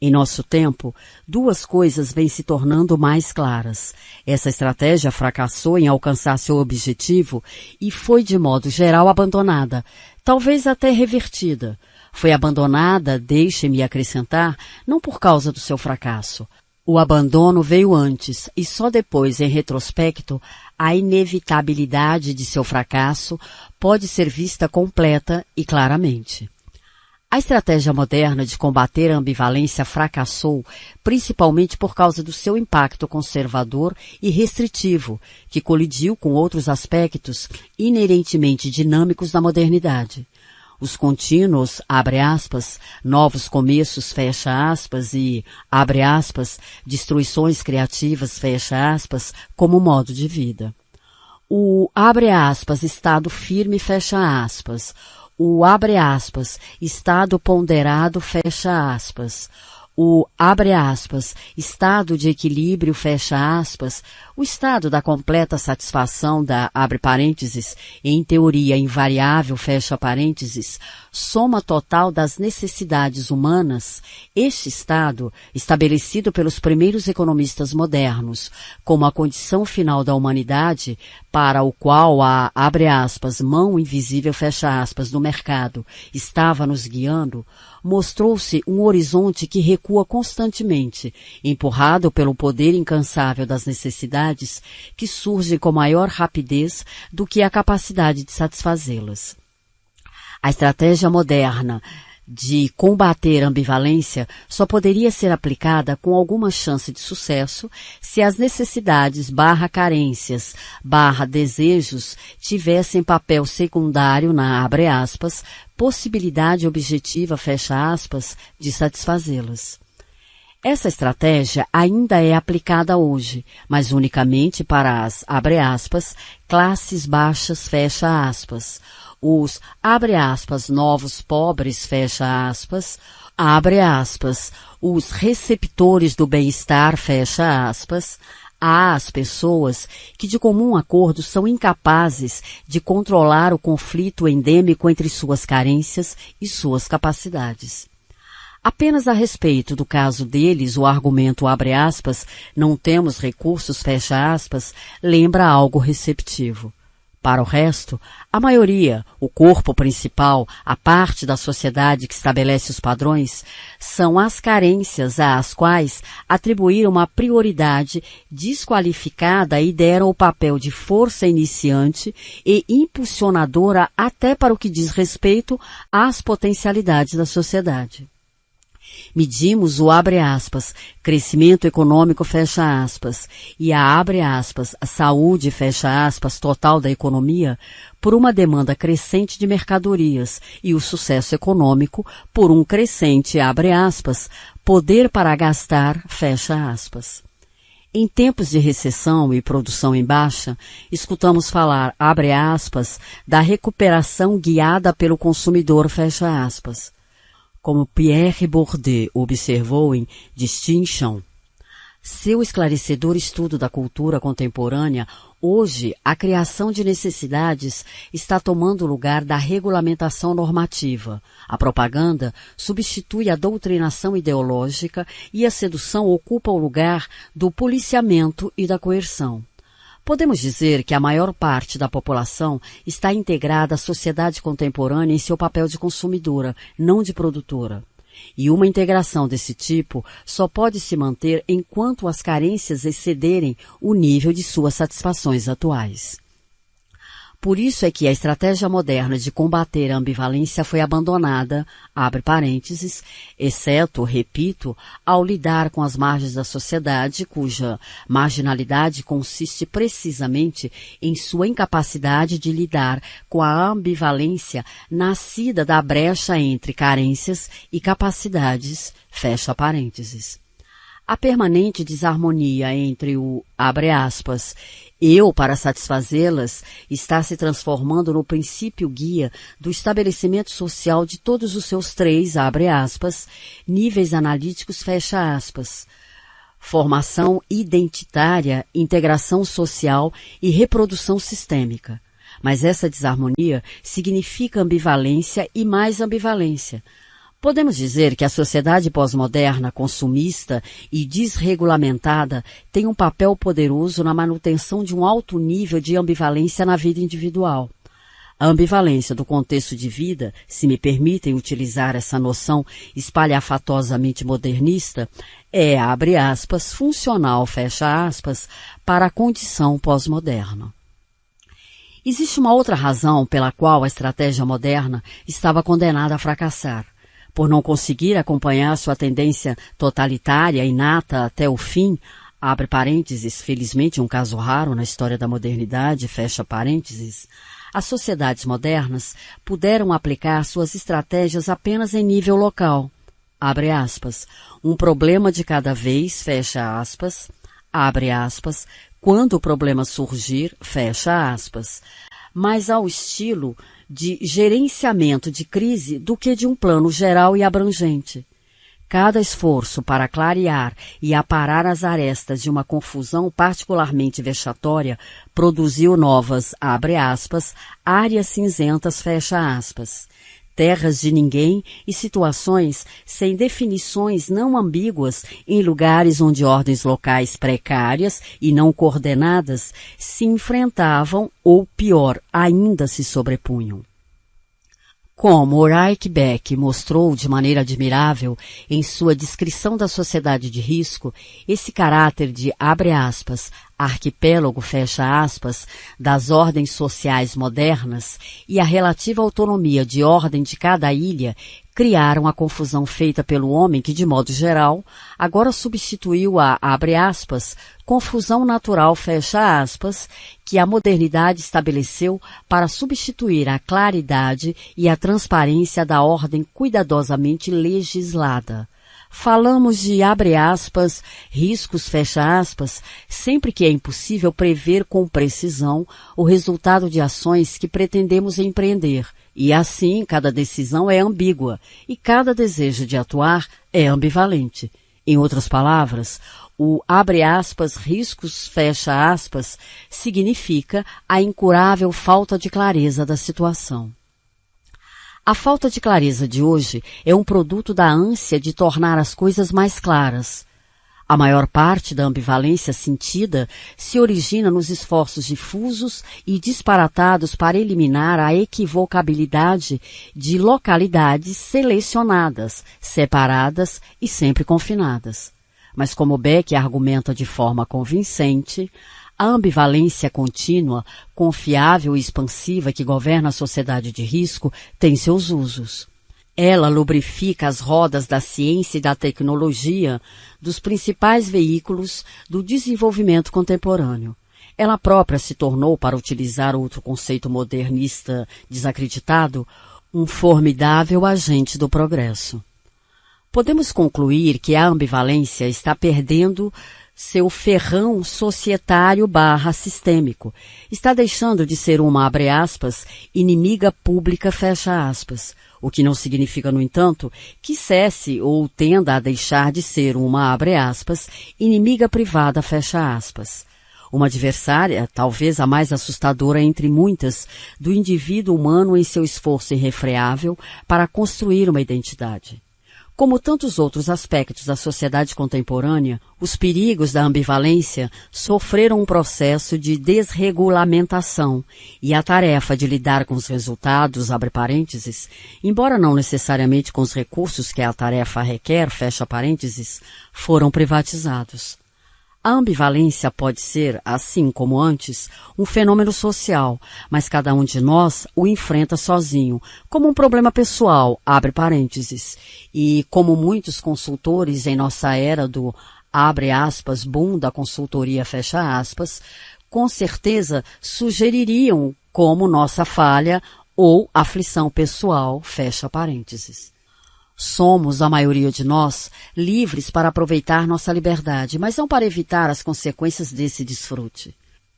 Em nosso tempo, duas coisas vêm se tornando mais claras. Essa estratégia fracassou em alcançar seu objetivo e foi, de modo geral, abandonada, talvez até revertida. Foi abandonada, deixe-me acrescentar, não por causa do seu fracasso. O abandono veio antes e só depois, em retrospecto, a inevitabilidade de seu fracasso pode ser vista completa e claramente. A estratégia moderna de combater a ambivalência fracassou principalmente por causa do seu impacto conservador e restritivo, que colidiu com outros aspectos inerentemente dinâmicos da modernidade. Os contínuos, abre aspas, novos começos, fecha aspas, e, abre aspas, destruições criativas, fecha aspas, como modo de vida. O, abre aspas, estado firme, fecha aspas, o, abre aspas, estado ponderado, fecha aspas, o, abre aspas, estado de equilíbrio, fecha aspas, o estado da completa satisfação da, abre parênteses, em teoria invariável, fecha parênteses, soma total das necessidades humanas, este estado, estabelecido pelos primeiros economistas modernos como a condição final da humanidade, para o qual a, abre aspas, mão invisível, fecha aspas, do mercado estava nos guiando, mostrou-se um horizonte que recua constantemente, empurrado pelo poder incansável das necessidades que surgem com maior rapidez do que a capacidade de satisfazê-las. A estratégia moderna de combater a ambivalência só poderia ser aplicada com alguma chance de sucesso se as necessidades /carências /desejos tivessem papel secundário na, abre aspas, possibilidade objetiva, fecha aspas, de satisfazê-las. Essa estratégia ainda é aplicada hoje, mas unicamente para as, abre aspas, classes baixas, fecha aspas, os, abre aspas, novos pobres, fecha aspas, abre aspas, os receptores do bem-estar, fecha aspas, às pessoas que de comum acordo são incapazes de controlar o conflito endêmico entre suas carências e suas capacidades. Apenas a respeito do caso deles, o argumento, abre aspas, não temos recursos, fecha aspas, lembra algo receptivo. Para o resto, a maioria, o corpo principal, a parte da sociedade que estabelece os padrões, são as carências às quais atribuíram uma prioridade desqualificada e deram o papel de força iniciante e impulsionadora até para o que diz respeito às potencialidades da sociedade. Medimos o, abre aspas, crescimento econômico, fecha aspas, e a, abre aspas, a saúde, fecha aspas, total da economia, por uma demanda crescente de mercadorias e o sucesso econômico por um crescente, abre aspas, poder para gastar, fecha aspas. Em tempos de recessão e produção em baixa, escutamos falar, abre aspas, da recuperação guiada pelo consumidor, fecha aspas. Como Pierre Bourdieu observou em Distinction, seu esclarecedor estudo da cultura contemporânea, hoje a criação de necessidades está tomando o lugar da regulamentação normativa. A propaganda substitui a doutrinação ideológica e a sedução ocupa o lugar do policiamento e da coerção. Podemos dizer que a maior parte da população está integrada à sociedade contemporânea em seu papel de consumidora, não de produtora. E uma integração desse tipo só pode se manter enquanto as carências excederem o nível de suas satisfações atuais. Por isso é que a estratégia moderna de combater a ambivalência foi abandonada, abre parênteses, exceto, repito, ao lidar com as margens da sociedade, cuja marginalidade consiste precisamente em sua incapacidade de lidar com a ambivalência nascida da brecha entre carências e capacidades, fecha parênteses. A permanente desarmonia entre o, abre aspas, eu para satisfazê-las está se transformando no princípio guia do estabelecimento social de todos os seus três, abre aspas, níveis analíticos, fecha aspas. Formação identitária, integração social e reprodução sistêmica. Mas essa desarmonia significa ambivalência e mais ambivalência. Podemos dizer que a sociedade pós-moderna, consumista e desregulamentada tem um papel poderoso na manutenção de um alto nível de ambivalência na vida individual. A ambivalência do contexto de vida, se me permitem utilizar essa noção espalhafatosamente modernista, é, abre aspas, funcional, fecha aspas, para a condição pós-moderna. Existe uma outra razão pela qual a estratégia moderna estava condenada a fracassar. Por não conseguir acompanhar sua tendência totalitária inata até o fim, abre parênteses, felizmente um caso raro na história da modernidade, fecha parênteses, as sociedades modernas puderam aplicar suas estratégias apenas em nível local. Abre aspas, um problema de cada vez, fecha aspas, abre aspas, quando o problema surgir, fecha aspas, mas ao estilo de gerenciamento de crise do que de um plano geral e abrangente. Cada esforço para clarear e aparar as arestas de uma confusão particularmente vexatória produziu novas, abre aspas, áreas cinzentas, fecha aspas, terras de ninguém e situações sem definições não ambíguas em lugares onde ordens locais precárias e não coordenadas se enfrentavam ou, pior, ainda se sobrepunham. Como Ulrich Beck mostrou de maneira admirável em sua descrição da sociedade de risco, esse caráter de, abre aspas, arquipélago, fecha aspas, das ordens sociais modernas e a relativa autonomia de ordem de cada ilha criaram a confusão feita pelo homem que, de modo geral, agora substituiu a, abre aspas, confusão natural, fecha aspas, que a modernidade estabeleceu para substituir a claridade e a transparência da ordem cuidadosamente legislada. Falamos de, abre aspas, riscos, fecha aspas, sempre que é impossível prever com precisão o resultado de ações que pretendemos empreender, e assim cada decisão é ambígua e cada desejo de atuar é ambivalente. Em outras palavras, o, abre aspas, riscos, fecha aspas, significa a incurável falta de clareza da situação. A falta de clareza de hoje é um produto da ânsia de tornar as coisas mais claras. A maior parte da ambivalência sentida se origina nos esforços difusos e disparatados para eliminar a equivocabilidade de localidades selecionadas, separadas e sempre confinadas. Mas como Beck argumenta de forma convincente, a ambivalência contínua, confiável e expansiva que governa a sociedade de risco tem seus usos. Ela lubrifica as rodas da ciência e da tecnologia dos principais veículos do desenvolvimento contemporâneo. Ela própria se tornou, para utilizar outro conceito modernista desacreditado, um formidável agente do progresso. Podemos concluir que a ambivalência está perdendo seu ferrão societário /sistêmico, está deixando de ser uma, abre aspas, inimiga pública, fecha aspas, o que não significa, no entanto, que cesse ou tenda a deixar de ser uma, abre aspas, inimiga privada, fecha aspas. Uma adversária, talvez a mais assustadora entre muitas, do indivíduo humano em seu esforço irrefreável para construir uma identidade. Como tantos outros aspectos da sociedade contemporânea, os perigos da ambivalência sofreram um processo de desregulamentação e a tarefa de lidar com os resultados, abre parênteses, embora não necessariamente com os recursos que a tarefa requer, fecha parênteses, foram privatizados. A ambivalência pode ser, assim como antes, um fenômeno social, mas cada um de nós o enfrenta sozinho, como um problema pessoal, abre parênteses, e como muitos consultores em nossa era do, abre aspas, boom da consultoria, fecha aspas, com certeza sugeririam como nossa falha ou aflição pessoal, fecha parênteses. Somos, a maioria de nós, livres para aproveitar nossa liberdade, mas não para evitar as consequências desse desfrute.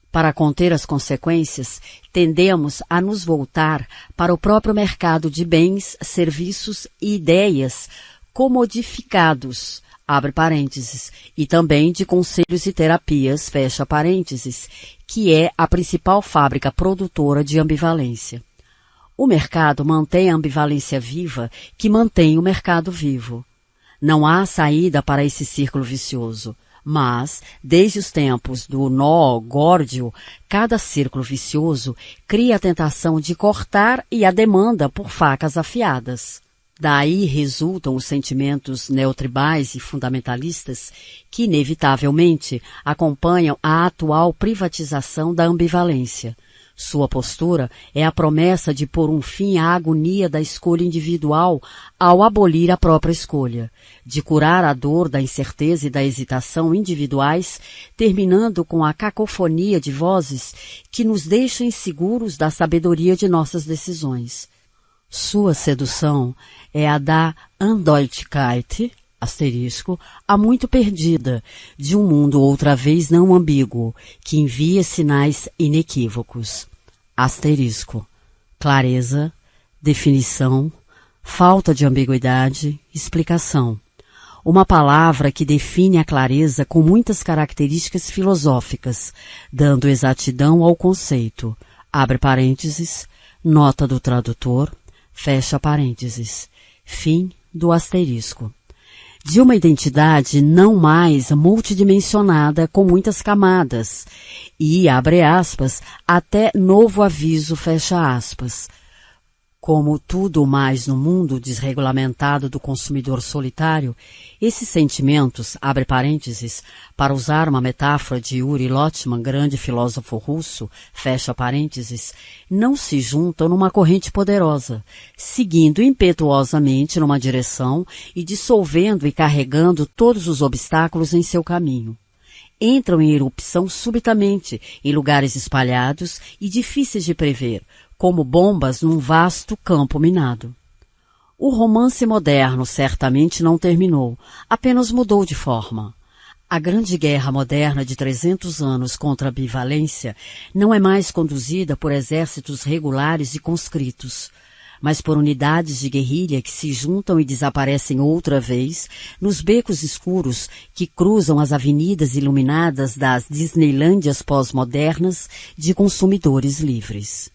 Para conter as consequências, tendemos a nos voltar para o próprio mercado de bens, serviços e ideias comodificados, abre parênteses, e também de conselhos e terapias, fecha parênteses, que é a principal fábrica produtora de ambivalência. O mercado mantém a ambivalência viva que mantém o mercado vivo. Não há saída para esse círculo vicioso. Mas, desde os tempos do nó górdio, cada círculo vicioso cria a tentação de cortar e a demanda por facas afiadas. Daí resultam os sentimentos neotribais e fundamentalistas que, inevitavelmente, acompanham a atual privatização da ambivalência. Sua postura é a promessa de pôr um fim à agonia da escolha individual ao abolir a própria escolha, de curar a dor da incerteza e da hesitação individuais, terminando com a cacofonia de vozes que nos deixam inseguros da sabedoria de nossas decisões. Sua sedução é a da Undeutlichkeit, há muito perdida, de um mundo outra vez não ambíguo, que envia sinais inequívocos. Clareza, definição, falta de ambiguidade, explicação. Uma palavra que define a clareza com muitas características filosóficas, dando exatidão ao conceito. Abre parênteses, nota do tradutor, fecha parênteses, fim do asterisco. De uma identidade não mais multidimensionada com muitas camadas e, abre aspas, até novo aviso, fecha aspas. Como tudo mais no mundo desregulamentado do consumidor solitário, esses sentimentos, abre parênteses, para usar uma metáfora de Yuri Lotman, grande filósofo russo, fecha parênteses, não se juntam numa corrente poderosa, seguindo impetuosamente numa direção e dissolvendo e carregando todos os obstáculos em seu caminho. Entram em erupção subitamente, em lugares espalhados e difíceis de prever, como bombas num vasto campo minado. O romance moderno certamente não terminou, apenas mudou de forma. A grande guerra moderna de 300 anos contra a ambivalência não é mais conduzida por exércitos regulares e conscritos, mas por unidades de guerrilha que se juntam e desaparecem outra vez nos becos escuros que cruzam as avenidas iluminadas das Disneylândias pós-modernas de consumidores livres.